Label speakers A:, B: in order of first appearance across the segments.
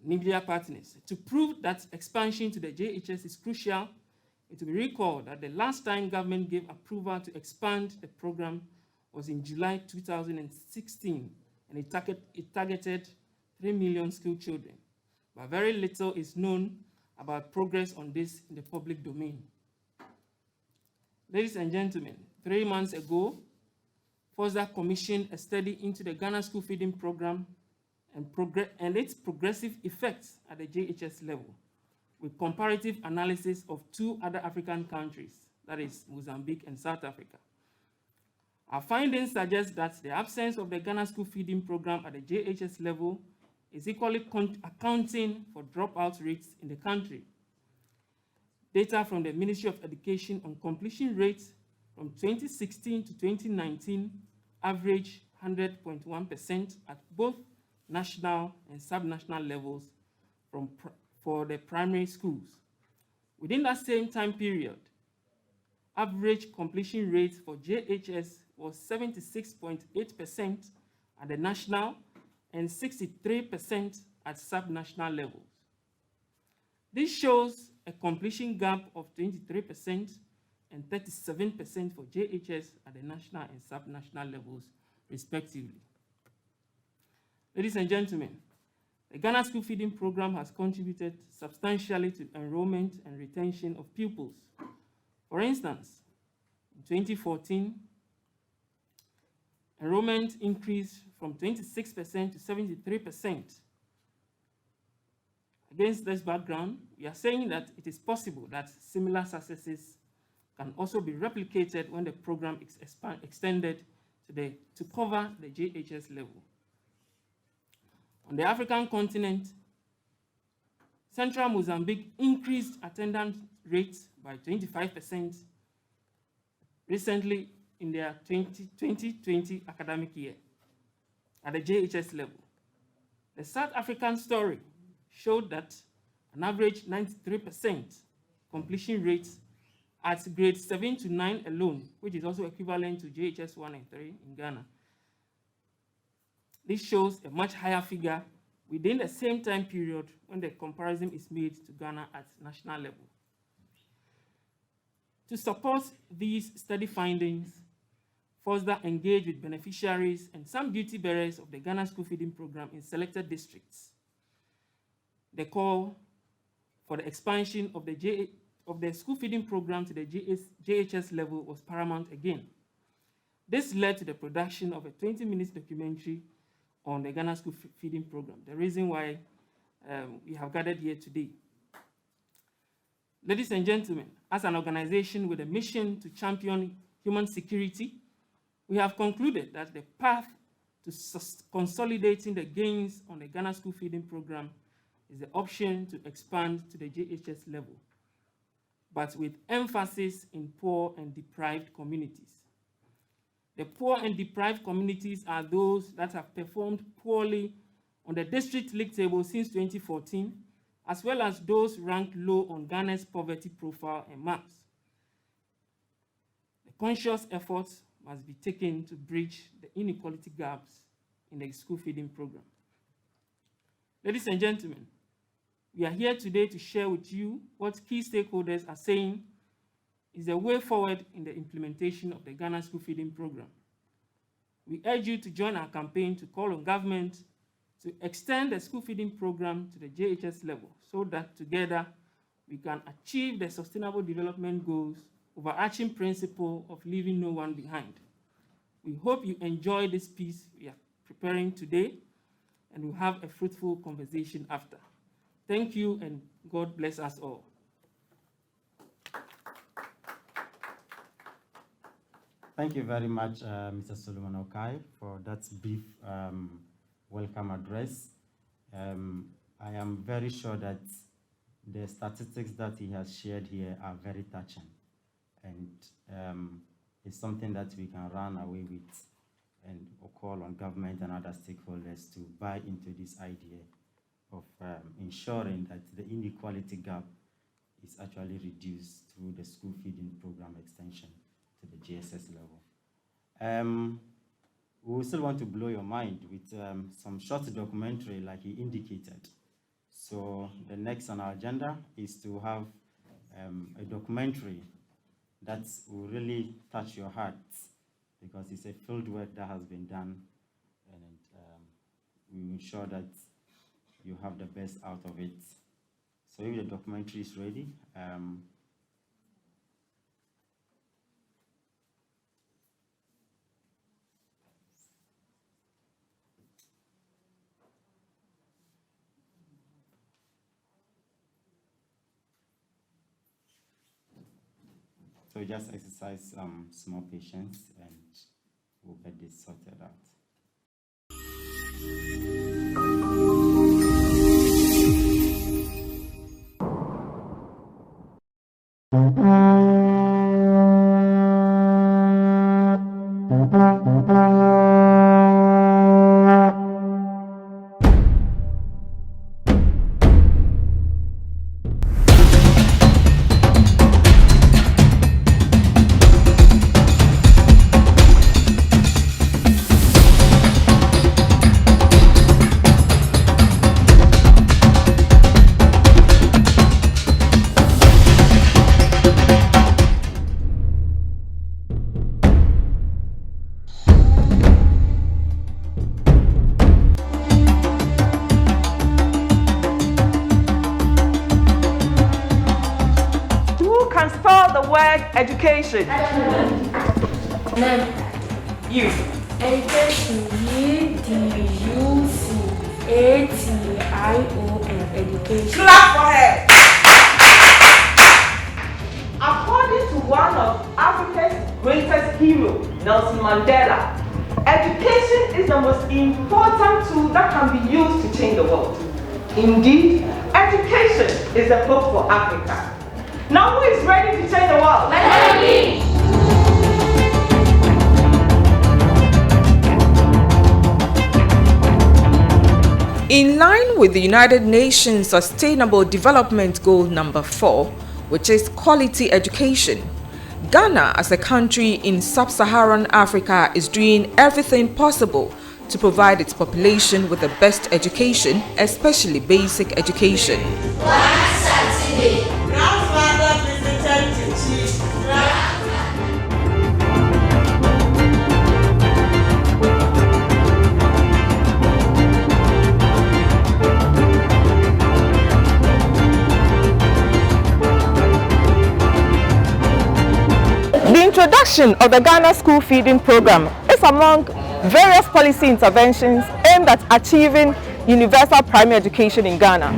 A: media partners. To prove that expansion to the JHS is crucial, it will be recalled that the last time government gave approval to expand the program was in July 2016, and it targeted 3 million school children. But very little is known about progress on this in the public domain. Ladies and gentlemen, 3 months ago, FOSDA commissioned a study into the Ghana School Feeding Program and its progressive effects at the JHS level, with comparative analysis of 2 other African countries, that is Mozambique and South Africa. Our findings suggest that the absence of the Ghana School Feeding Program at the JHS level is equally accounting for dropout rates in the country. Data from the Ministry of Education on completion rates from 2016 to 2019 averaged 100.1% at both national and subnational levels for the primary schools. Within that same time period, average completion rates for JHS was 76.8% at the national and 63% at subnational levels. This shows a completion gap of 23% and 37% for JHS at the national and subnational levels, respectively. Ladies and gentlemen, the Ghana School Feeding Program has contributed substantially to enrollment and retention of pupils. For instance, in 2014, enrollment increased from 26% to 73%. Against this background, we are saying that it is possible that similar successes can also be replicated when the program is extended to cover the JHS level. On the African continent, Central Mozambique increased attendance rates by 25% recently in their 2020 academic year at the JHS level. The South African story showed that an average 93% completion rate at grades 7 to 9 alone, which is also equivalent to JHS 1 and 3 in Ghana. This shows a much higher figure within the same time period when the comparison is made to Ghana at national level. To support these study findings, FOSDA engaged with beneficiaries and some duty bearers of the Ghana School Feeding Program in selected districts. The call for the expansion of the school feeding program to the JHS level was paramount again. This led to the production of a 20-minute documentary on the Ghana School Feeding Program, the reason why we have gathered here today. Ladies and gentlemen, as an organization with a mission to champion human security, we have concluded that the path to consolidating the gains on the Ghana School Feeding Program is the option to expand to the JHS level, but with emphasis in poor and deprived communities. The poor and deprived communities are those that have performed poorly on the district league table since 2014, as well as those ranked low on Ghana's poverty profile and maps. The conscious efforts must be taken to bridge the inequality gaps in the school feeding program. Ladies and gentlemen, we are here today to share with you what key stakeholders are saying is the way forward in the implementation of the Ghana School Feeding Program. We urge you to join our campaign to call on government to extend the school feeding program to the JHS level so that together we can achieve the Sustainable Development Goals overarching principle of leaving no one behind. We hope you enjoy this piece we are preparing today, and we'll have a fruitful conversation after. Thank you, and God bless us all.
B: Thank you very much, Mr. Solomon Okai, for that brief welcome address. I am very sure that the statistics that he has shared here are very touching, and it's something that we can run away with and call on government and other stakeholders to buy into this idea of ensuring that the inequality gap is actually reduced through the school feeding program extension to the JSS level. We still want to blow your mind with some short documentary like he indicated. So the next on our agenda is to have a documentary that will really touch your hearts, because it's a field work that has been done, and we ensure that you have the best out of it. So if the documentary is ready, so just exercise small patience and we'll get this sorted out.
C: Education. You.
D: Education. E-D-U-C-A-T-I-O-N. Education.
C: Clap for her. According to one of Africa's greatest heroes, Nelson Mandela, education is the most important tool that can be used to change the world. Indeed, education is the hope for Africa. Now who is ready to change the world?
D: Ready!
E: In line with the United Nations Sustainable Development Goal number 4, which is quality education, Ghana as a country in sub-Saharan Africa is doing everything possible to provide its population with the best education, especially basic education.
D: One Saturday.
C: Grandfather visited to teach. The introduction of the Ghana School Feeding Program is among various policy interventions aimed at achieving universal primary education in Ghana.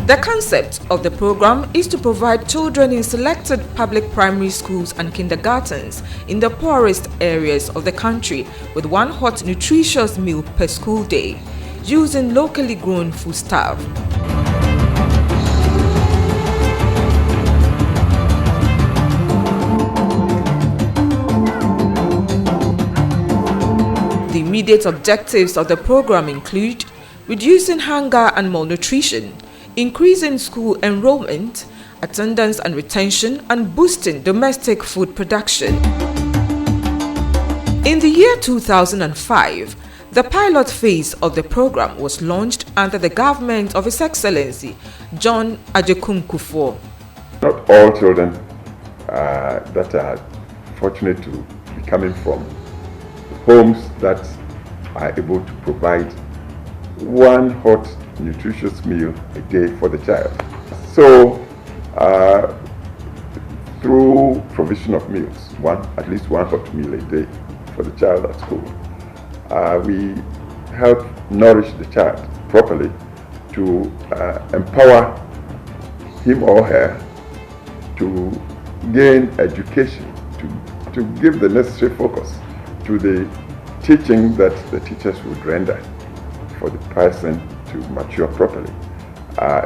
E: The concept of the program is to provide children in selected public primary schools and kindergartens in the poorest areas of the country with one hot, nutritious meal per school day, using locally grown foodstuff. The immediate objectives of the program include reducing hunger and malnutrition, increasing school enrollment, attendance and retention, and boosting domestic food production. In the year 2005, the pilot phase of the program was launched under the government of His Excellency John Agyekum Kufuor.
F: Not all children that are fortunate to be coming from homes that are able to provide one hot, nutritious meal a day for the child. So, through provision of meals, at least one hot meal a day for the child at school, we help nourish the child properly to empower him or her to gain education, to give the necessary focus to the teaching that the teachers would render for the person to mature properly.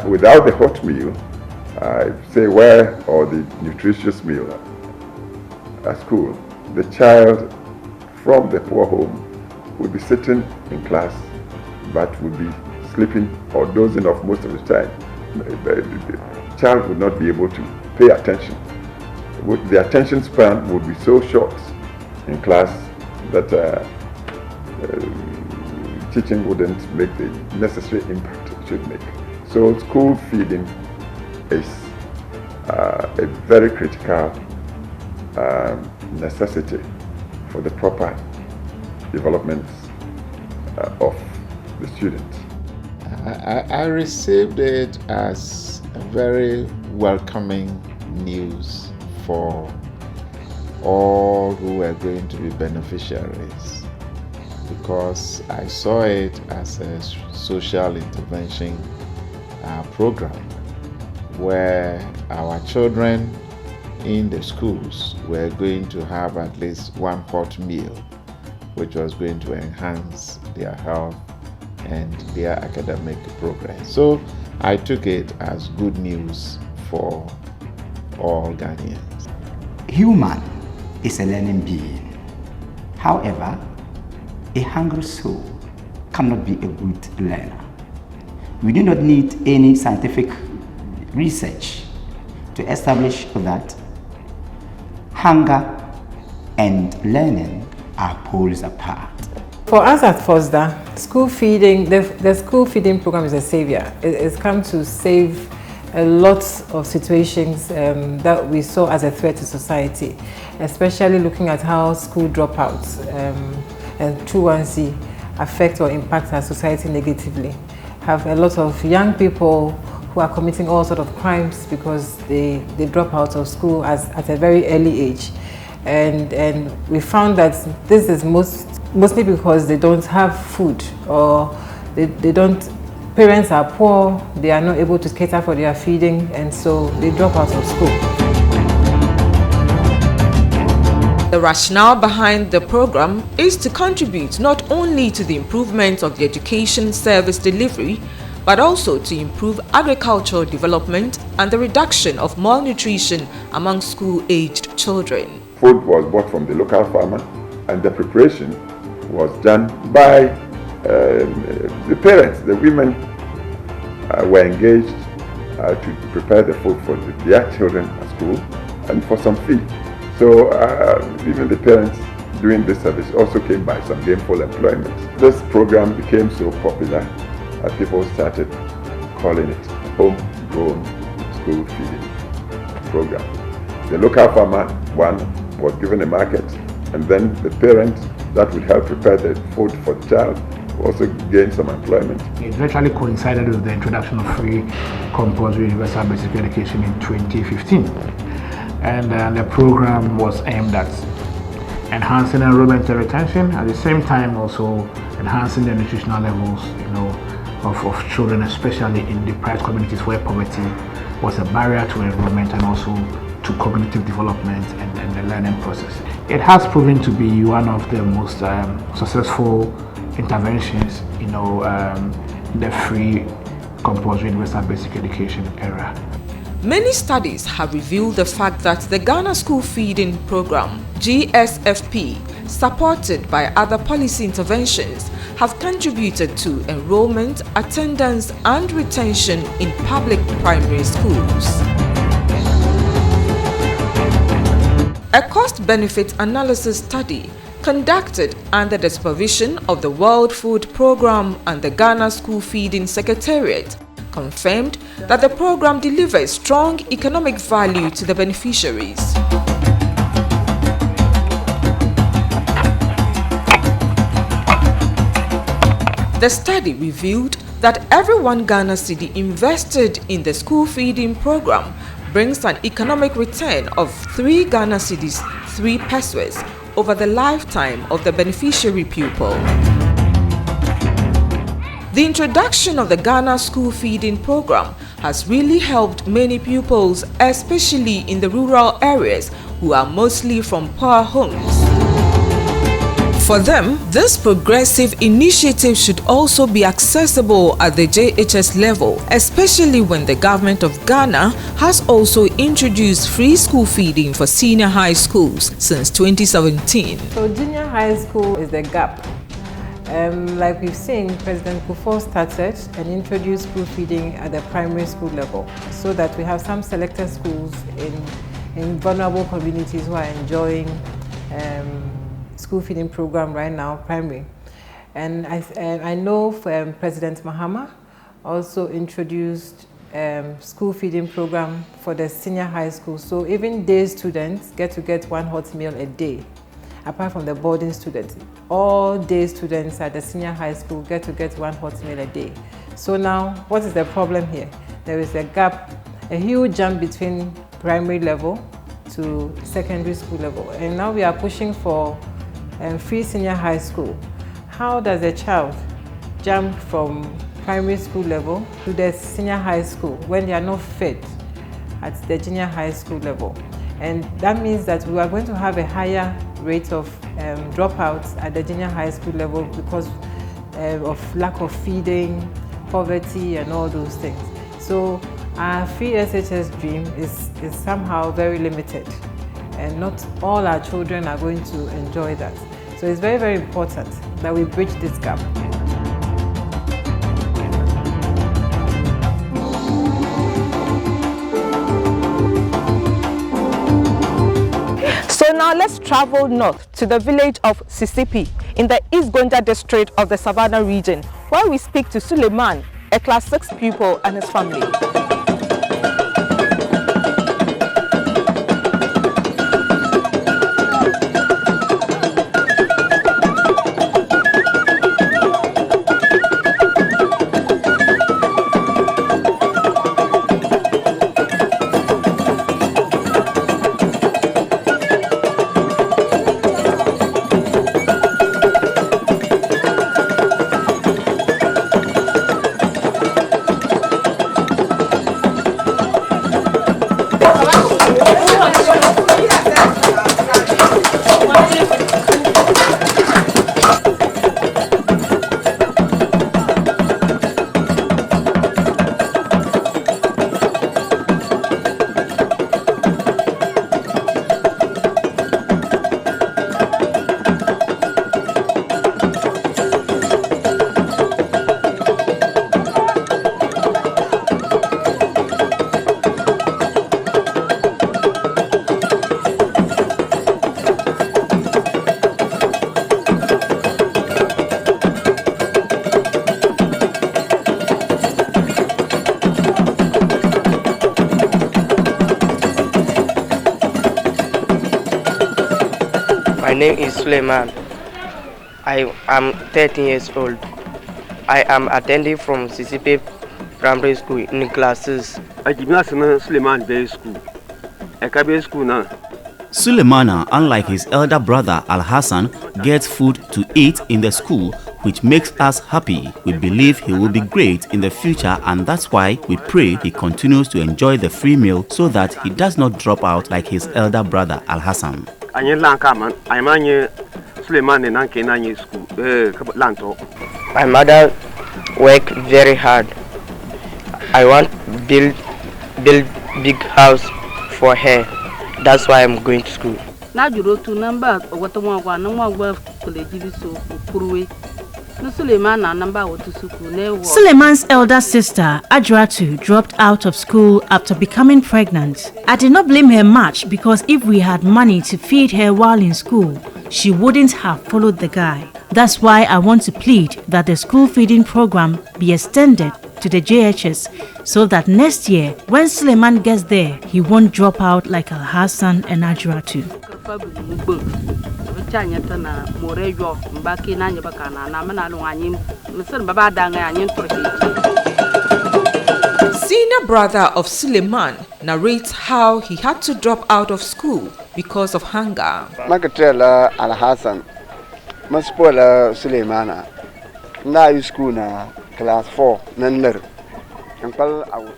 F: Without the hot meal, or the nutritious meal at school, the child from the poor home would be sitting in class but would be sleeping or dozing off most of the time. The child would not be able to pay attention. The attention span would be so short in class that teaching wouldn't make the necessary impact it should make. So school feeding is a very critical necessity for the proper development of the student.
G: I received it as a very welcoming news for all who were going to be beneficiaries, because I saw it as a social intervention program where our children in the schools were going to have at least one hot meal, which was going to enhance their health and their academic progress. So I took it as good news for all Ghanaians.
H: Human is a learning being. However, a hungry soul cannot be a good learner. We do not need any scientific research to establish that hunger and learning are poles apart.
I: For us at FOSDA, school feeding, the school feeding program is a savior. It's come to save a lot of situations that we saw as a threat to society, especially looking at how school dropouts and 2-1C affect or impact our society negatively. Have a lot of young people who are committing all sorts of crimes because they drop out of school at a very early age. And we found that this is mostly because they don't have food, or parents are poor, they are not able to cater for their feeding, and so they drop out of school.
E: The rationale behind the program is to contribute not only to the improvement of the education service delivery, but also to improve agricultural development and the reduction of malnutrition among school-aged children.
F: Food was bought from the local farmer, and the preparation was done by the parents. The women were engaged to prepare the food for their children at school and for some fee. So even the parents doing this service also came by some gainful employment. This program became so popular that people started calling it homegrown school feeding program. The local farmer, one, was given a market, and then the parent that would help prepare the food for the child also gained some employment.
J: It virtually coincided with the introduction of free compulsory universal basic education in 2015. And the program was aimed at enhancing enrollment and retention, at the same time also enhancing the nutritional levels, of children, especially in deprived communities where poverty was a barrier to enrollment and also to cognitive development and the learning process. It has proven to be one of the most successful interventions, in the free compulsory universal basic education era.
E: Many studies have revealed the fact that the Ghana School Feeding Program, GSFP, supported by other policy interventions, have contributed to enrollment, attendance and retention in public primary schools. A cost-benefit analysis study conducted under the supervision of the World Food Programme and the Ghana School Feeding Secretariat confirmed that the program delivers strong economic value to the beneficiaries. The study revealed that every 1 Ghana cedi invested in the school feeding program brings an economic return of 3 Ghana cedis, 3 pesos over the lifetime of the beneficiary pupil. The introduction of the Ghana School Feeding Program has really helped many pupils, especially in the rural areas, who are mostly from poor homes. For them, this progressive initiative should also be accessible at the JHS level, especially when the government of Ghana has also introduced free school feeding for senior high schools since 2017.
I: So junior high school is the gap. Like we've seen, President Kufuor started and introduced school feeding at the primary school level, so that we have some selected schools in vulnerable communities who are enjoying school feeding program right now, primary. And I know President Mahama also introduced school feeding program for the senior high school. So even day students get 1 hot meal a day, apart from the boarding students. All day students at the senior high school get 1 hot meal a day. So now, what is the problem here? There is a gap, a huge jump between primary level to secondary school level. And now we are pushing for free senior high school. How does a child jump from primary school level to the senior high school when they are not fed at the junior high school level? And that means that we are going to have a higher rate of dropouts at the junior high school level because of lack of feeding, poverty, and all those things. So our free SHS dream is somehow very limited, and not all our children are going to enjoy that. So it's very, very important that we bridge this gap.
C: So now let's travel north to the village of Sisipi in the East Gonja district of the Savannah region, where we speak to Suleiman, a class 6 pupil, and his family.
K: My name is Suleiman. I am 13 years old. I am attending from Sisipi Primary School in classes.
L: Suleimana, unlike his elder brother Al-Hassan, gets food to eat in the school, which makes us happy. We believe he will be great in the future, and that's why we pray he continues to enjoy the free meal so that he does not drop out like his elder brother Al-Hassan.
K: My mother worked very hard. I want build big house for her. That's why I'm going to school.
M: Suleiman's elder sister, Ajratu, dropped out of school after becoming pregnant. I did not blame her much because if we had money to feed her while in school, she wouldn't have followed the guy. That's why I want to plead that the school feeding program be extended to the JHS so that next year, when Suleiman gets there, he won't drop out like Al-Hassan and Ajratu.
E: Senior brother of Suleiman narrates how he had to drop out of school because of hunger.
N: Al-Hassan, Maspola Suleimana, now school na class 4,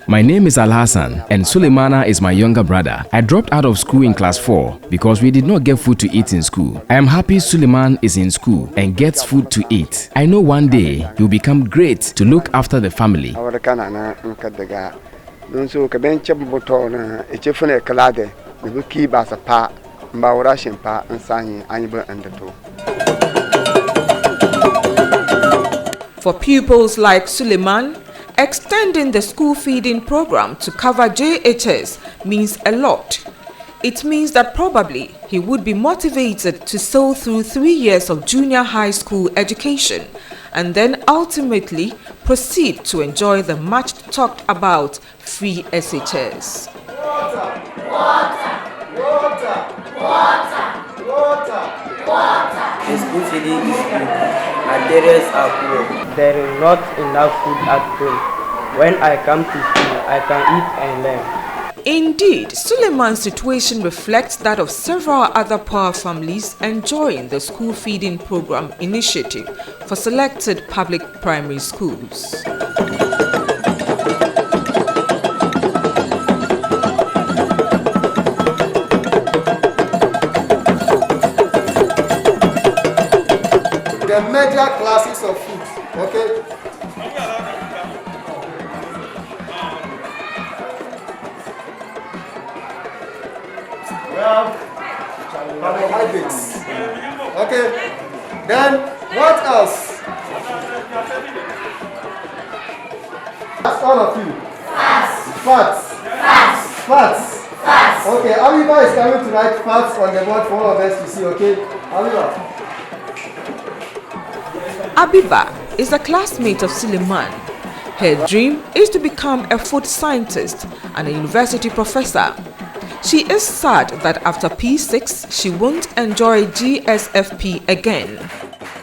O: My name is Al-Hassan and Suleimana is my younger brother. I dropped out of school in class 4 because we did not get food to eat in school. I am happy Suleiman is in school and gets food to eat. I know one day he will become great to look after the family.
E: For pupils like Suleiman, extending the school feeding program to cover JHS means a lot. It means that probably he would be motivated to sail through 3 years of junior high school education and then ultimately proceed to enjoy the much talked about free SHS.
P: Water, water, water, water, water, water.
K: The school feeding is good. Materials are poor. There is not enough food at home. When I come to school, I can eat and learn.
E: Indeed, Suleiman's situation reflects that of several other poor families enjoying the school feeding program initiative for selected public primary schools.
P: The major classes of food, okay? We have carbohydrates. Okay. Then what else? That's all of you. Fats. Okay, Abiba is coming to write fats on the board for all of us to see, okay? Abiba.
E: Abiba is a classmate of Suleiman. Her dream is to become a food scientist and a university professor. She is sad that after P6, she won't enjoy GSFP again.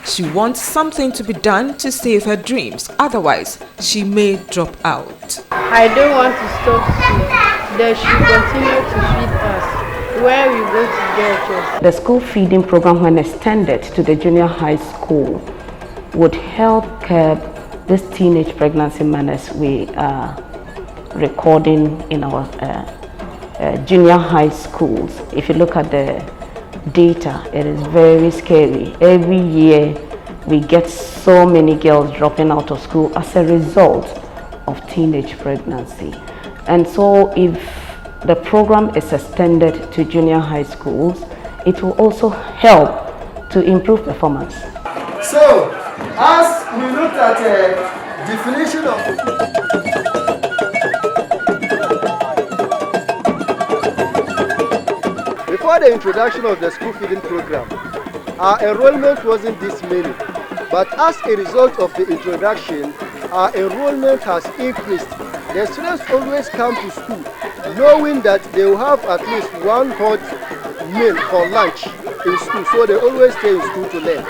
E: She wants something to be done to save her dreams, otherwise she may drop out.
D: I don't want to stop school. They should continue to feed us where we go to JHS.
Q: The school feeding program, when extended to the junior high school, would help curb this teenage pregnancy menace we are recording in our junior high schools. If you look at the data, it is very scary. Every year we get so many girls dropping out of school as a result of teenage pregnancy. And so if the program is extended to junior high schools, it will also help to improve performance.
P: So, as we looked at a definition of before the introduction of the school feeding program, our enrollment wasn't this many. But as a result of the introduction, our enrollment has increased. The students always come to school knowing that they will have at least one hot meal for lunch in school, so they always stay in school to learn.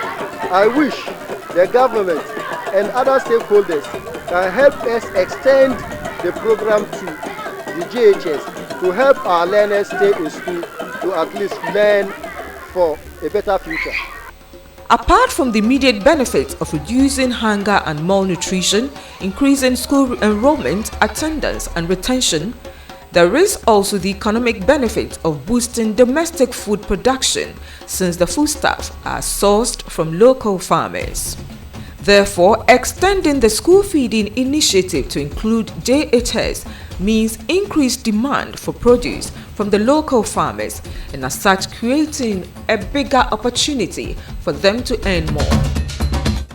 P: I wish the government and other stakeholders can help us extend the program to the JHS to help our learners stay in school to at least learn for a better future.
E: Apart from the immediate benefits of reducing hunger and malnutrition, increasing school enrollment, attendance and retention, there is also the economic benefit of boosting domestic food production since the foodstuffs are sourced from local farmers. Therefore, extending the school feeding initiative to include JHS means increased demand for produce from the local farmers and as such creating a bigger opportunity for them to earn more.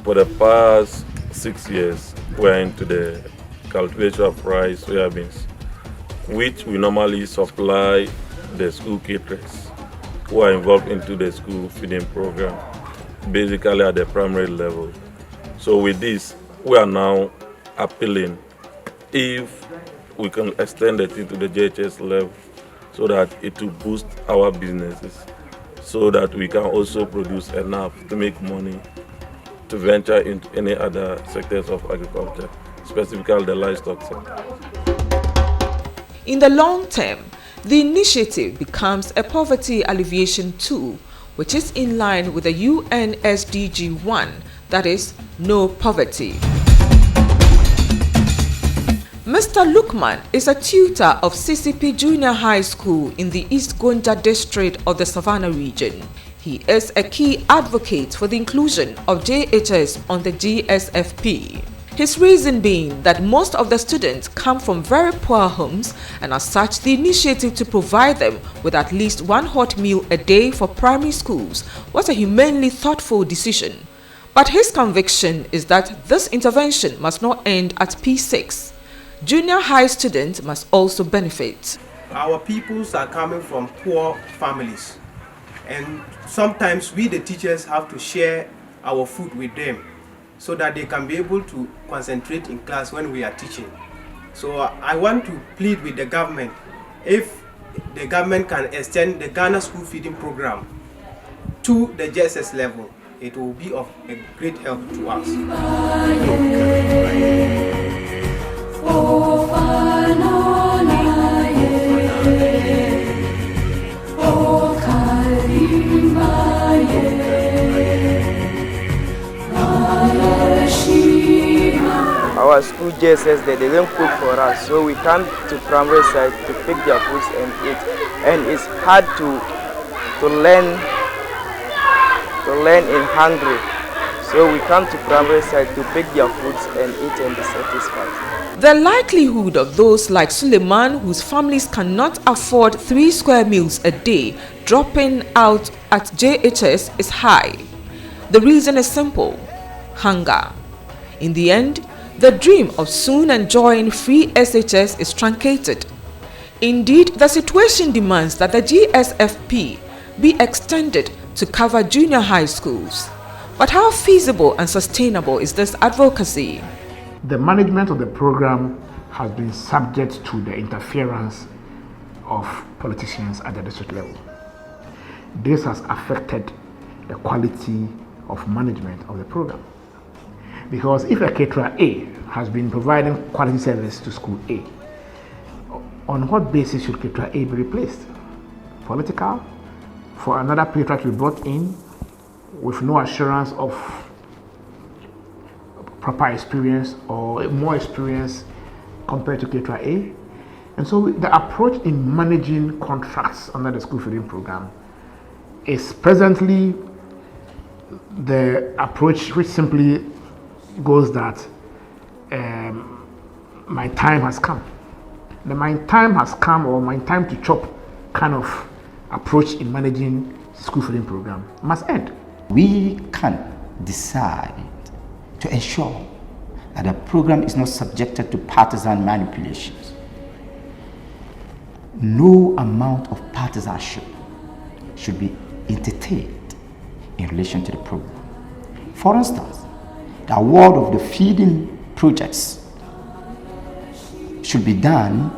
R: For the past 6 years, we're into the cultivation of rice, soybeans, which we normally supply the school caterers who are involved into the school feeding program, basically at the primary level. So with this, we are now appealing if we can extend it into the JHS level so that it will boost our businesses, so that we can also produce enough to make money to venture into any other sectors of agriculture, specifically the livestock sector.
E: In the long term, the initiative becomes a poverty alleviation tool, which is in line with the UN SDG 1, that is, no poverty. Mr. Lukman is a tutor of CCP Junior High School in the East Gonja district of the Savannah region. He is a key advocate for the inclusion of JHS on the GSFP. His reason being that most of the students come from very poor homes, and as such the initiative to provide them with at least one hot meal a day for primary schools was a humanely thoughtful decision. But his conviction is that this intervention must not end at P6. Junior high students must also benefit.
S: our peoples are coming from poor families, and sometimes we the teachers have to share our food with them so that they can be able to concentrate in class when we are teaching. So I want to plead with the government, if the government can extend the Ghana school feeding program to the JSS level, it will be of a great help to us.
K: Our school JSS, they didn't cook for us, so we come to primary side to pick their foods and eat. And it's hard to learn in hungry. So we come to primary side to pick their foods and eat and be satisfied.
E: The likelihood of those like Suleiman, whose families cannot afford 3 square meals a day, dropping out at JHS is high. The reason is simple: hunger. In the end, the dream of soon enjoying free SHS is truncated. Indeed, the situation demands that the GSFP be extended to cover junior high schools. But how feasible and sustainable is this advocacy?
J: The management of the program has been subject to the interference of politicians at the district level. This has affected the quality of management of the program. Because if a caterer A has been providing quality service to school A, on what basis should caterer A be replaced? Political? For another caterer to be brought in with no assurance of proper experience or more experience compared to caterer A? And so the approach in managing contracts under the school feeding program is presently the approach which simply goes that my time has come. The my time has come, or my time to chop kind of approach in managing school feeding program must end.
H: We can decide to ensure that the program is not subjected to partisan manipulations. No amount of partisanship should be entertained in relation to the program. For instance, the award of the feeding projects should be done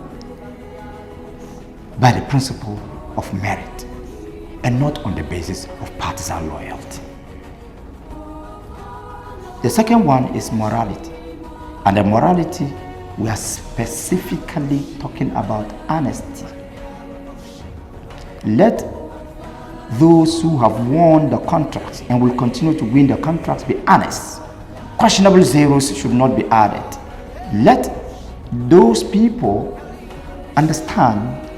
H: by the principle of merit and not on the basis of partisan loyalty. The second one is morality. Under morality, we are specifically talking about honesty. Let those who have won the contracts and will continue to win the contracts be honest. Questionable zeros should not be added. Let those people understand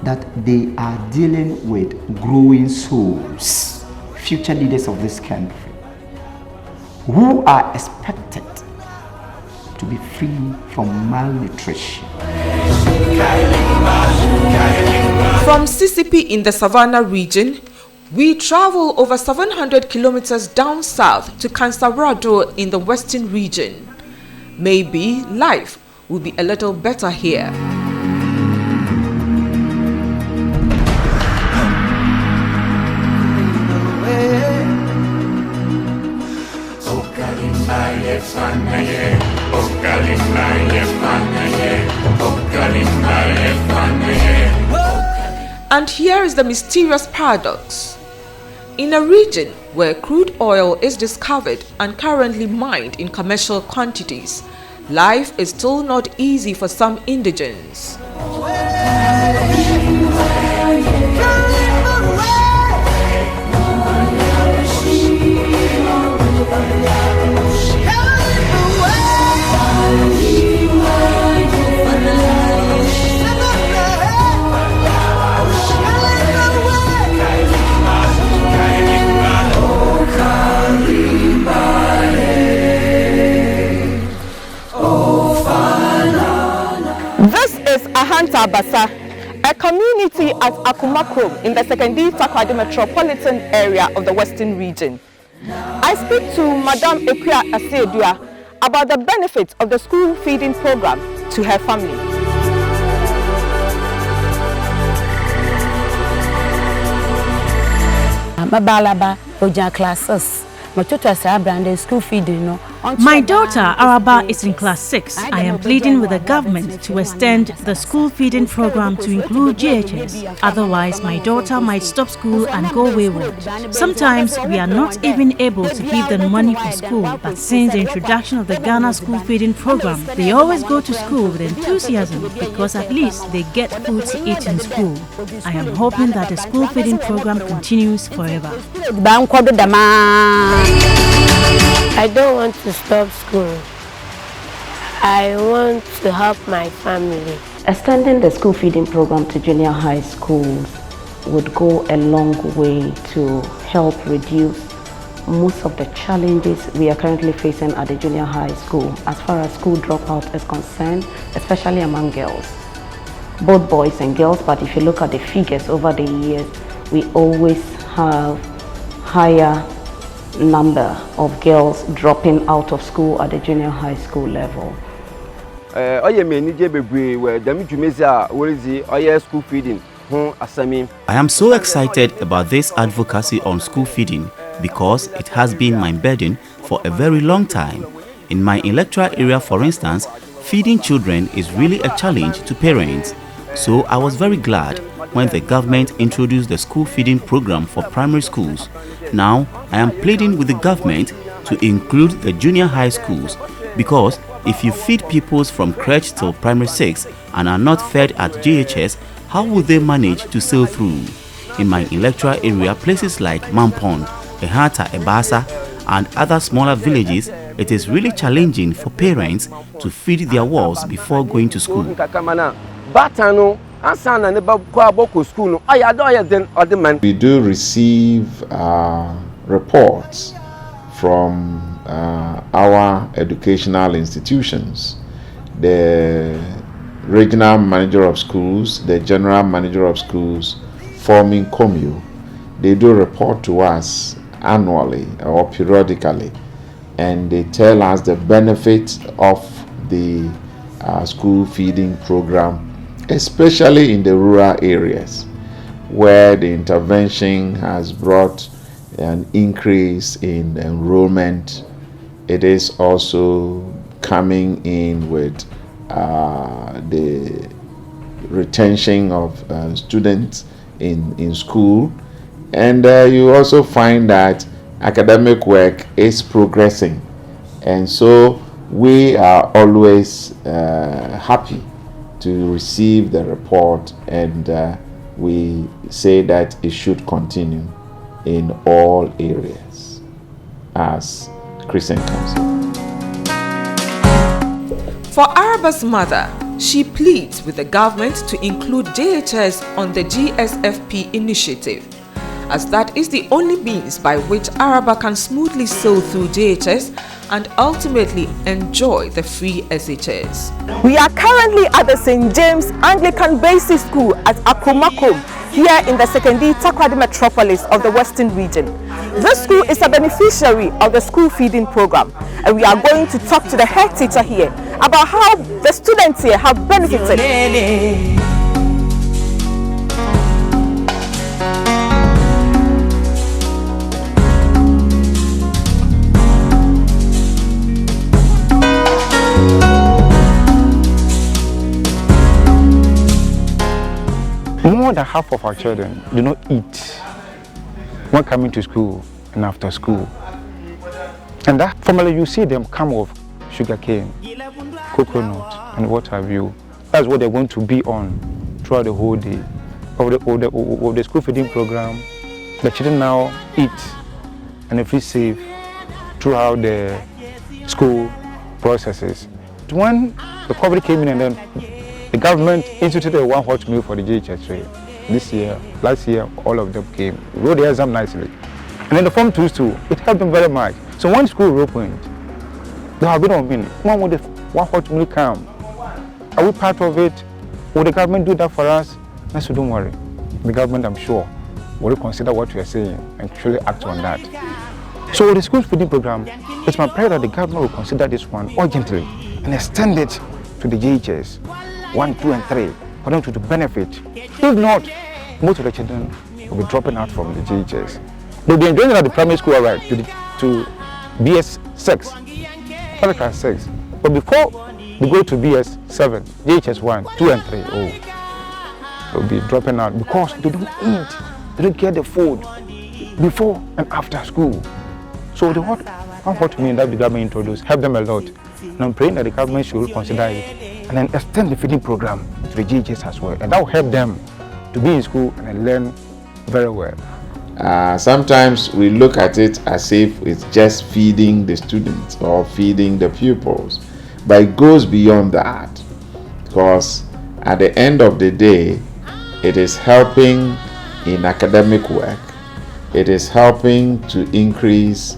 H: that they are dealing with growing souls, future leaders of this country, who are expected to be free from malnutrition.
E: From CCP in the Savannah region, we travel over 700 kilometers down south to Kansarado in the western region. Maybe life will be a little better here. And here is the mysterious paradox. In a region where crude oil is discovered and currently mined in commercial quantities, life is still not easy for some indigents.
C: This is Ahanta Basa, a community at Akumakrom in the Sekondi Takoradi metropolitan area of the western region. I speak to Madam Ekuya Asedua about the benefits of the school feeding program to her family.
T: Mabalaba Oja classes. School feeding, no.
M: My daughter Araba is in class 6. I am pleading with the government to extend the school feeding program to include GHS. Otherwise, my daughter might stop school and go wayward. Sometimes we are not even able to give them money for school, but since the introduction of the Ghana school feeding program, they always go to school with enthusiasm because at least they get food to eat in school. I am hoping that the school feeding program continues forever.
U: I don't want to stop school. I want to help my family.
Q: Extending the school feeding program to junior high schools would go a long way to help reduce most of the challenges we are currently facing at the junior high school as far as school dropout is concerned, especially among girls. Both boys and girls, but if you look at the figures over the years, we always have higher number of girls dropping out of school at the junior high school level.
V: I
L: am so excited about this advocacy on school feeding because it has been my burden for a very long time. In my electoral area, for instance, feeding children is really a challenge to parents. So I was very glad when the government introduced the school feeding program for primary schools. Now, I am pleading with the government to include the junior high schools because if you feed pupils from crèche till primary 6 and are not fed at GHS, how will they manage to sail through? In my electoral area, places like Mampong, Ehata, Ebasa, and other smaller villages, it is really challenging for parents to feed their walls before going to school.
G: We do receive reports from our educational institutions. The regional manager of schools, the general manager of schools forming COMU, they do report to us annually or periodically, and they tell us the benefits of the school feeding program, especially in the rural areas where the intervention has brought an increase in enrollment. It is also coming in with the retention of students in school, and you also find that academic work is progressing, and so we are always happy to receive the report, and we say that it should continue in all areas as Christian Council.
E: For Araba's mother, she pleads with the government to include JHS on the GSFP initiative, as that is the only means by which Araba can smoothly sail through JHS and ultimately enjoy the free SHS.
C: We are currently at the St. James Anglican Basic School at Akumakom, here in the Sekondi Takoradi metropolis of the Western region. This school is a beneficiary of the school feeding program, and we are going to talk to the head teacher here about how the students here have benefited.
J: More than half of our children do not eat when coming to school and after school. And that formally you see them come with sugar cane, coconut, and what have you. That's what they're going to be on throughout the whole day. Of the school feeding program, the children now eat and they feel safe throughout the school processes. When the COVID came in and then the government instituted a one hot meal for the GHS. This year, last year, all of them came, wrote the exam nicely. And then the Form 2s too, it helped them very much. So when school opened, they have been on me. When will the one hot meal come? Are we part of it? Will the government do that for us? I said, don't worry. The government, I'm sure, will consider what we are saying and actually act on that. So the school feeding program, it's my prayer that the government will consider this one urgently and extend it to the GHS 1, 2, and 3 for them to benefit. If not, most of the children will be dropping out from the GHS. They'll be enjoying it at the primary school, all right, to BS6, public class 6. But before we go to BS7, JHS 1, 2 and 3, they'll be dropping out because they don't eat, they don't get the food before and after school. So the what mean that the government introduced help them a lot. And I'm praying that the government should consider it and then extend the feeding program to the JHS as well. And that will help them to be in school and learn very well.
G: Sometimes we look at it as if it's just feeding the students or feeding the pupils, but it goes beyond that, because at the end of the day, it is helping in academic work, it is helping to increase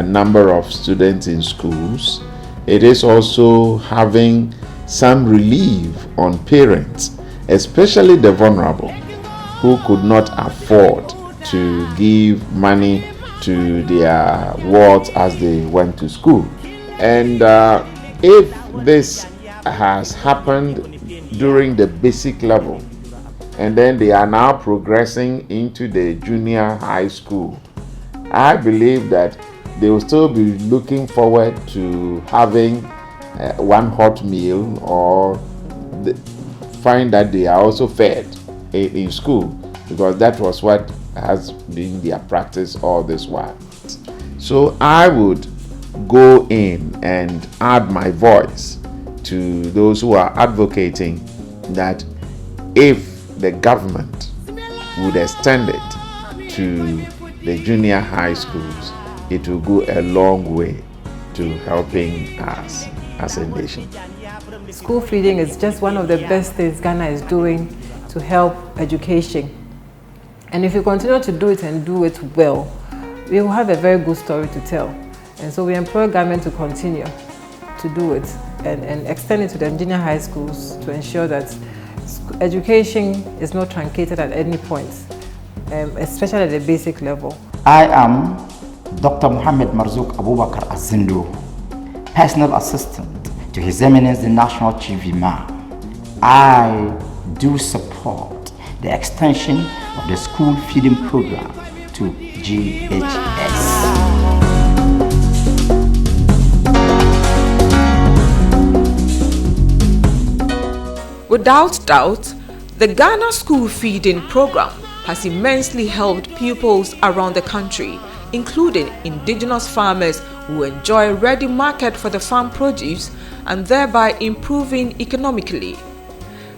G: number of students in schools, it is also having some relief on parents, especially the vulnerable, who could not afford to give money to their wards as they went to school. And if this has happened during the basic level, and then they are now progressing into the junior high school, I believe that they will still be looking forward to having one hot meal, or find that they are also fed in school, because that was what has been their practice all this while. So I would go in and add my voice to those who are advocating that if the government would extend it to the junior high schools, it will go a long way to helping us as a nation.
I: School feeding is just one of the best things Ghana is doing to help education. And if you continue to do it and do it well, we will have a very good story to tell. And so we employ government to continue to do it and extend it to the junior high schools to ensure that education is not truncated at any point, especially at the basic level.
H: I am Dr. Mohammed Marzouk Abubakar Azindo, personal assistant to His Eminence the National Chief Imam. I do support the extension of the school feeding program to GHS.
E: Without doubt, the Ghana School Feeding Program has immensely helped pupils around the country, including indigenous farmers who enjoy a ready market for the farm produce and thereby improving economically.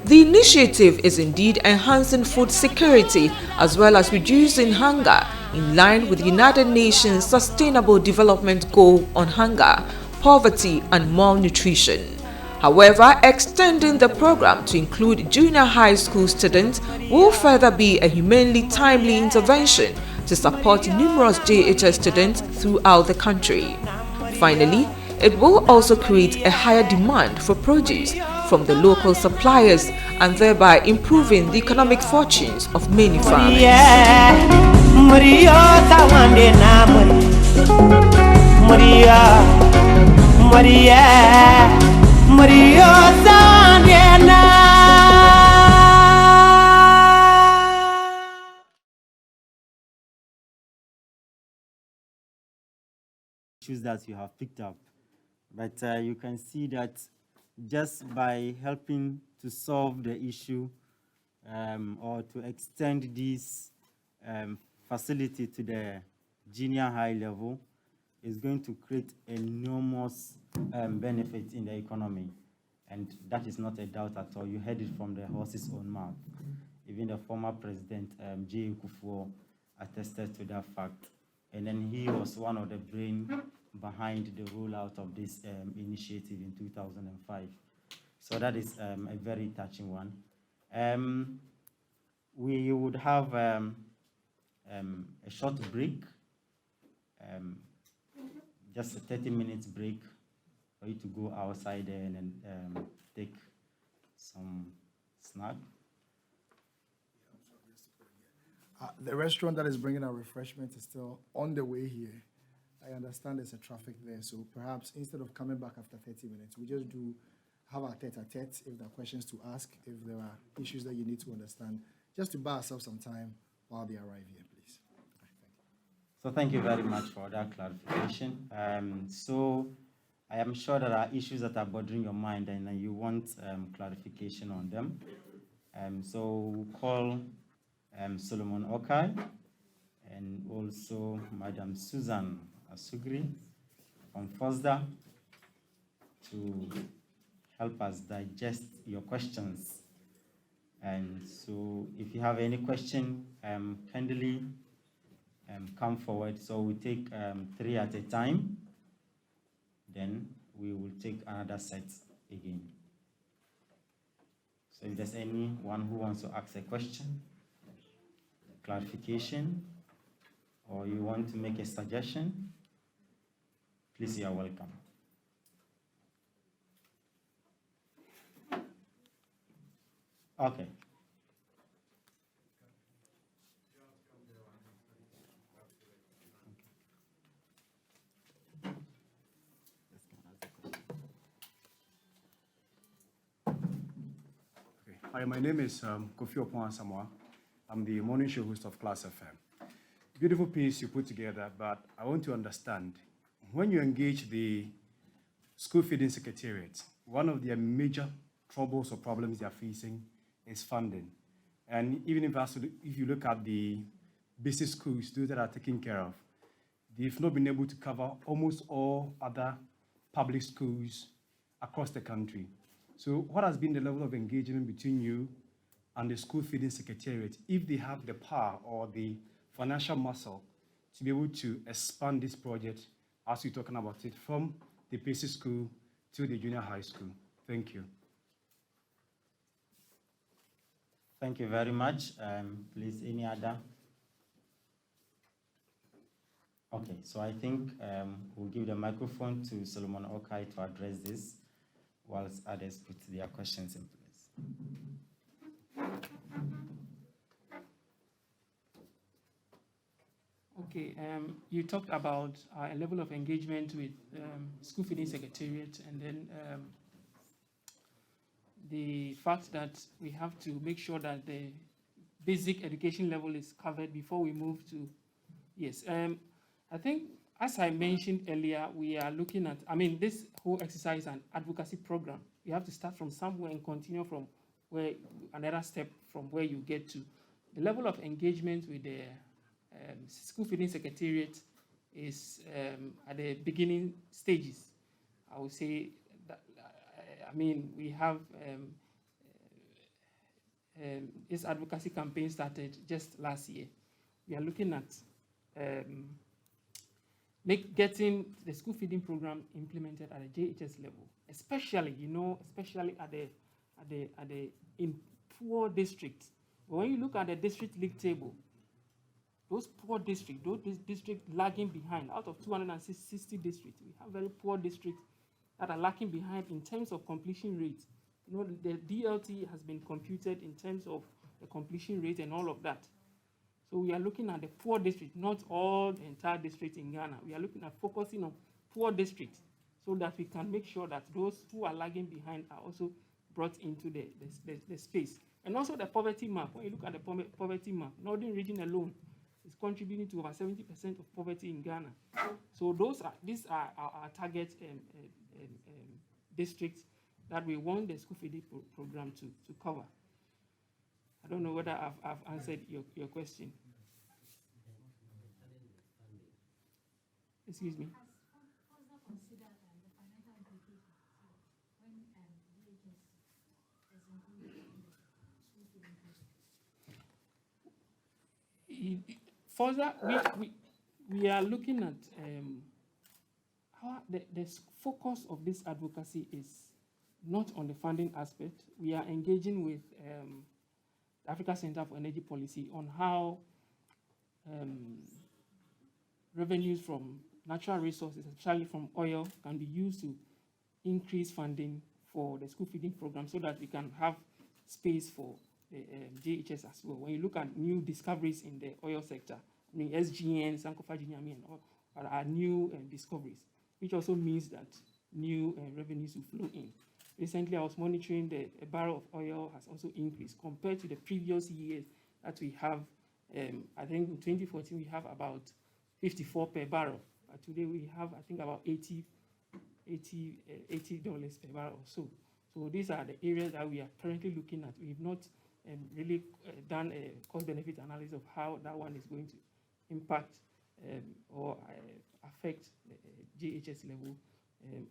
E: The initiative is indeed enhancing food security as well as reducing hunger in line with the United Nations Sustainable Development Goal on hunger, poverty and malnutrition. However, extending the program to include junior high school students will further be a humanely timely intervention to support numerous JHS students throughout the country. Finally, it will also create a higher demand for produce from the local suppliers and thereby improving the economic fortunes of many farmers.
B: Issues that you have picked up, but you can see that just by helping to solve the issue or to extend this facility to the junior high level is going to create enormous benefit in the economy, and that is not a doubt at all. You heard it from the horse's own mouth. Even the former president, J. Kufuor, attested to that fact. And then he was one of the brains behind the rollout of this initiative in 2005. So that is a very touching one. We would have a short break, just a 30-minute break for you to go outside there and then take some snack.
A: The restaurant that is bringing our refreshment is still on the way here. I understand there's a traffic there, so perhaps instead of coming back after 30 minutes, we just do have our tete-a-tete if there are questions to ask, if there are issues that you need to understand, just to buy ourselves some time while they arrive here, please.
B: So thank you very much for that clarification. So I am sure there are issues that are bothering your mind and you want clarification on them. So we'll call Solomon Okai and also Madam Susan Asugri from FOSDA to help us digest your questions. And so if you have any question, kindly come forward. So we take 3 at a time, then we will take another set again. So if there's anyone who wants to ask a question, clarification, or you want to make a suggestion, please, you are welcome. Okay.
F: Hi, my name is Kofi Opon Samoa. I'm the morning show host of Class FM. Beautiful piece you put together, but I want to understand, when you engage the school feeding secretariat, one of their major troubles or problems they are facing is funding. And even if you look at the basic schools, those that are taken care of, they've not been able to cover almost all other public schools across the country. So what has been the level of engagement between you and the school feeding secretariat, if they have the power or the financial muscle to be able to expand this project, as we're talking about it, from the basic school to the junior high school? Thank you.
B: Thank you very much. Please, any other? Okay, so I think we'll give the microphone to Solomon Okai to address this, whilst others put their questions in place.
V: Okay, you talked about a level of engagement with school feeding secretariat, and then the fact that we have to make sure that the basic education level is covered before we move to, yes. I think, as I mentioned earlier, we are looking at, this whole exercise and advocacy program. You have to start from somewhere and continue from where, another step from where you get to. The level of engagement with the school feeding secretariat is at the beginning stages. I would say that, we have this advocacy campaign started just last year. We are looking at getting the school feeding program implemented at the JHS level, especially at the in poor districts. But when you look at the district league table, those poor districts, those districts lagging behind, out of 260 districts, we have very poor districts that are lagging behind in terms of completion rates. The DLT has been computed in terms of the completion rate and all of that. So we are looking at the poor districts, not all the entire districts in Ghana. We are looking at focusing on poor districts so that we can make sure that those who are lagging behind are also brought into the space. And also the poverty map. When you look at the poverty map, Northern region alone is contributing to over 70% of poverty in Ghana. So these are our target districts that we want the school feeding program to cover. I don't know whether I've answered your question. Excuse me. Further, we are looking at how the focus of this advocacy is not on the funding aspect. We are engaging with the Africa Center for Energy Policy on how revenues from natural resources, especially from oil, can be used to increase funding for the school feeding program so that we can have space for the JHS as well. When you look at new discoveries in the oil sector, SGN, Sankofa Jinyami, are new discoveries, which also means that new revenues will flow in. Recently, I was monitoring a barrel of oil has also increased compared to the previous years that we have. I think in 2014, we have about 54 per barrel. But today we have, I think, about $80 per barrel or so. So these are the areas that we are currently looking at. We've not really done a cost-benefit analysis of how that one is going to impact or affect the JHS level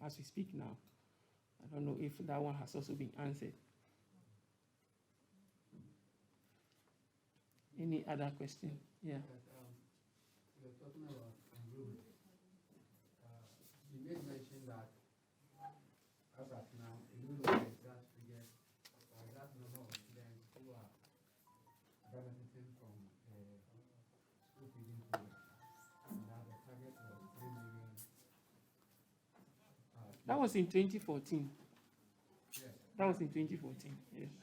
V: as we speak now. I don't know if that one has also been answered. Any other question? Yeah.
N: You're talking about enrollment. You made mention that as of now, you don't know the exact figure or exact number of students who are benefiting from school feeding program, and that the target was 3 million.
V: That was in 2014.
N: Yes.
V: That was in 2014, yes.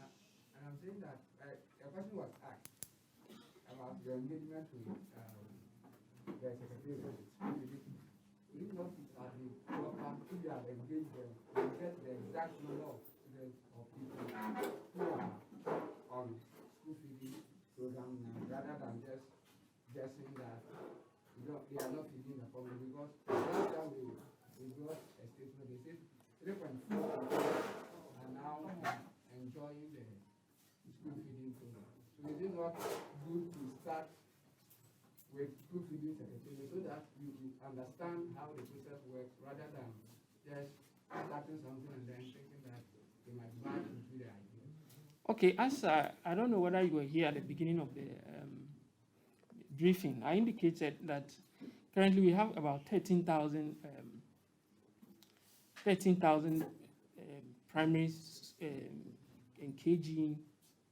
N: And I'm saying that a question was asked about your engagement with the Secretary of School Feeding. Would it not be at the proper, if you have engaged them, you get the exact number of students or people who are on school feeding program now, rather than just guessing that they are not feeding the public? Because last time we got a statement, they said 3.4 are now enjoying the school feeding program. So is it not good to start with school feeding secretary so that you understand how the process works rather than just starting something and then thinking that they might buy into the idea?
V: Okay, as I don't know whether you were here at the beginning of the briefing, I indicated that currently we have about 13,000 primary and KG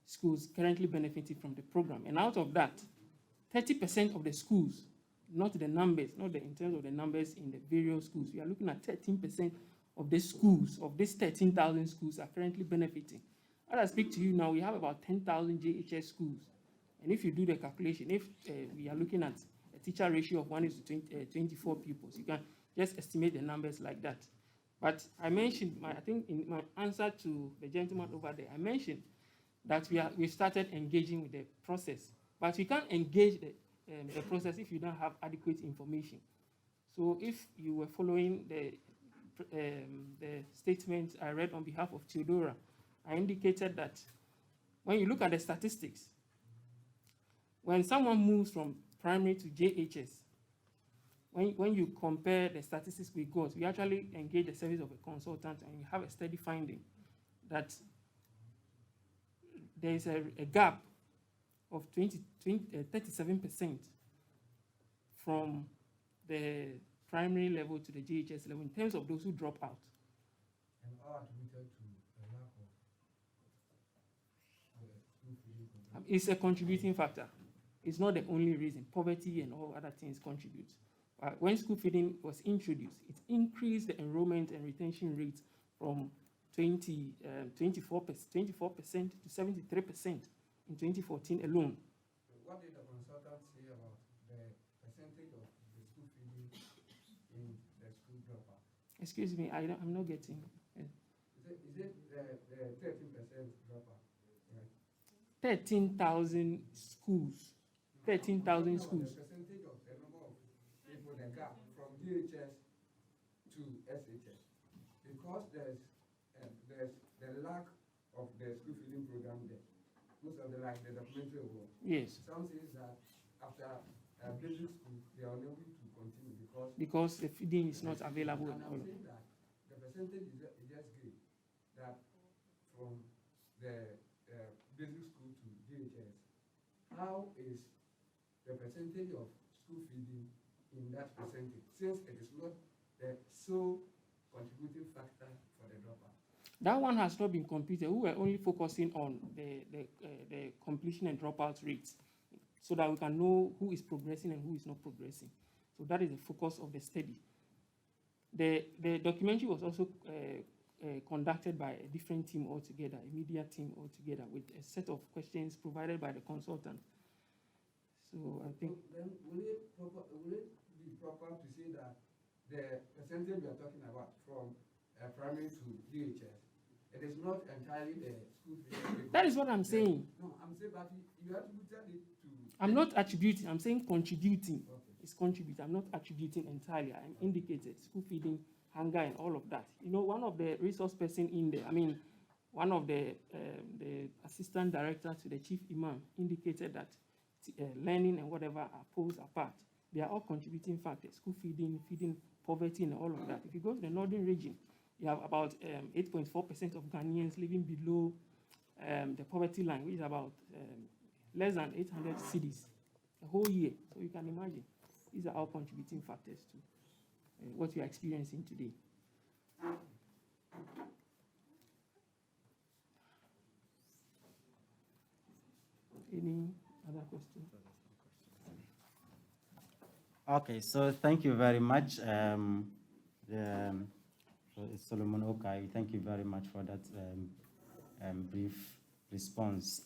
V: schools currently benefiting from the program. And out of that, 30% of the schools, not the numbers, not in terms of the numbers in the various schools, we are looking at 13% of the schools, of these 13,000 schools are currently benefiting. As I speak to you now, we have about 10,000 JHS schools. And if you do the calculation, if we are looking at a teacher ratio of 1:24 pupils, you can just estimate the numbers like that. But I mentioned, I think in my answer to the gentleman over there, I mentioned that we started engaging with the process. But we can't engage the process if you don't have adequate information. So if you were following the statement I read on behalf of Theodora, I indicated that when you look at the statistics, when someone moves from primary to JHS, when you compare the statistics we got, we actually engage the service of a consultant and you have a steady finding that there is a gap of 37% from the primary level to the JHS level in terms of those who drop out.
N: And all attributed to the lack of school feeding program?
V: It's a contributing factor. It's not the only reason. Poverty and all other things contribute. When school feeding was introduced, it increased the enrollment and retention rate from 24% to 73% in 2014 alone.
N: What did the consultant say about the percentage of the school feeding in the school dropout?
V: Excuse me, I'm not getting.
N: Is it the 13% dropout? Right?
V: 13,000 schools. 13,000 schools.
N: The percentage of the number of people, the gap from DHS to SHS, because there's the lack of the school feeding program there. Most of the documentary work.
V: Yes.
N: Some says that after basic school, they are unable to continue
V: because the feeding is not available.
N: And I'm saying that the percentage is just great. That from the basic school to DHS, how is the percentage of school feeding in that percentage, since it is not the sole contributing factor for the dropout?
V: That one has not been computed. We were only focusing on the completion and dropout rates so that we can know who is progressing and who is not progressing. So that is the focus of the study. The documentary was also conducted by a different team altogether, a media team altogether, with a set of questions provided by the consultant. So I think...
N: Then will it be proper to say that the percentage we are talking about from primary to DHS, it is not entirely the school feeding?
V: That is what I'm saying.
N: No, I'm saying that you attributed it to...
V: I'm not attributing, I'm saying contributing.
N: Okay.
V: is contributing. I'm not attributing entirely. I'm indicated school feeding, hunger, and all of that. You know, one of the resource person in there, one of the assistant director to the chief imam indicated that learning and whatever are poles apart. They are all contributing factors, school feeding, feeding poverty, and all of that. If you go to the northern region, you have about 8.4% of Ghanaians living below the poverty line, which is about less than 800 cedis a whole year. So you can imagine, these are all contributing factors to what we are experiencing today. Any other questions?
B: Okay, so thank you very much, Solomon Okai. Thank you very much for that brief response.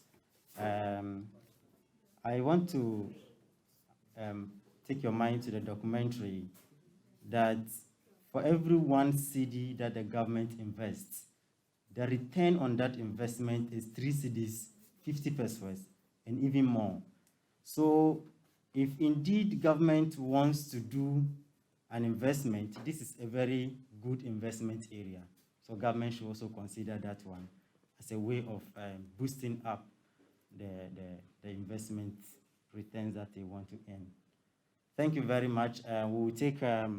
B: I want to take your mind to the documentary that for every 1 cedi that the government invests, the return on that investment is 3 cedis, 50 pesos, and even more. So if indeed government wants to do an investment, this is a very good investment area. So government should also consider that one as a way of boosting up the investment returns that they want to earn. Thank you very much. We will take a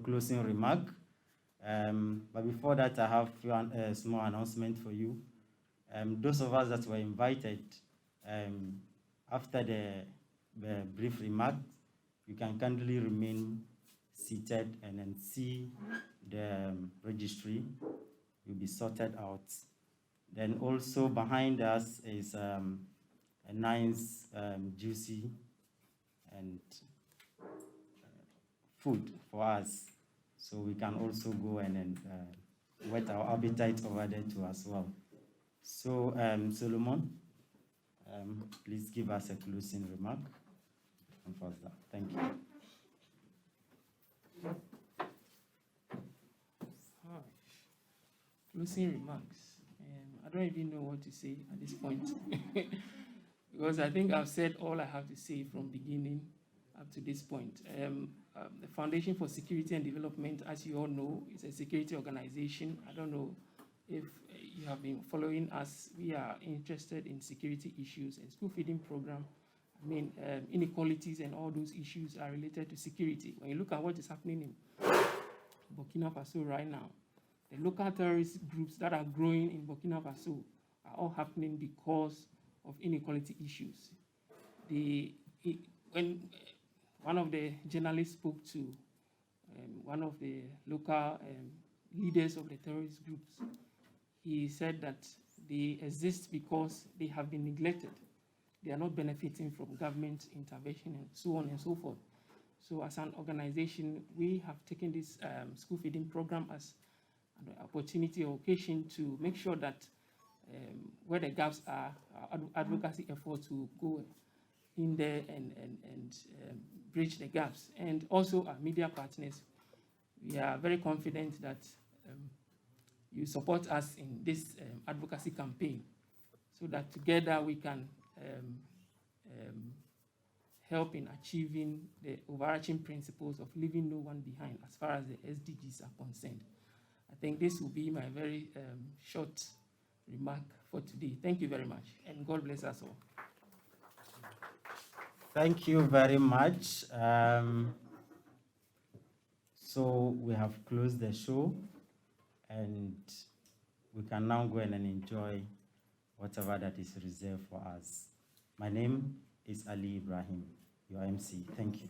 B: closing remark. But before that, I have a small announcement for you. Those of us that were invited, after the brief remark, you can kindly remain seated and then see the registry. You'll be sorted out. Then also behind us is a nice, juicy and food for us. So we can also go and whet our appetite over there too as well. So Solomon, please give us a closing remark. And further. Thank you.
V: Closing remarks. I don't even know what to say at this point because I think I've said all I have to say from beginning up to this point. The Foundation for Security and Development, as you all know, is a security organization. I don't know if you have been following us. We are interested in security issues and school feeding program. Inequalities and all those issues are related to security. When you look at what is happening in Burkina Faso right now, the local terrorist groups that are growing in Burkina Faso are all happening because of inequality issues. When one of the journalists spoke to one of the local leaders of the terrorist groups, he said that they exist because they have been neglected. They are not benefiting from government intervention and so on and so forth. So as an organization, we have taken this school feeding program as an opportunity or occasion to make sure that where the gaps are, our advocacy efforts will go in there and bridge the gaps. And also our media partners, we are very confident that you support us in this advocacy campaign so that together we can help in achieving the overarching principles of leaving no one behind as far as the SDGs are concerned. I think this will be my very short remark for today. Thank you very much, and God bless us all.
B: Thank you very much. So we have closed the show, and we can now go in and enjoy whatever that is reserved for us. My name is Ali Ibrahim, your MC. Thank you.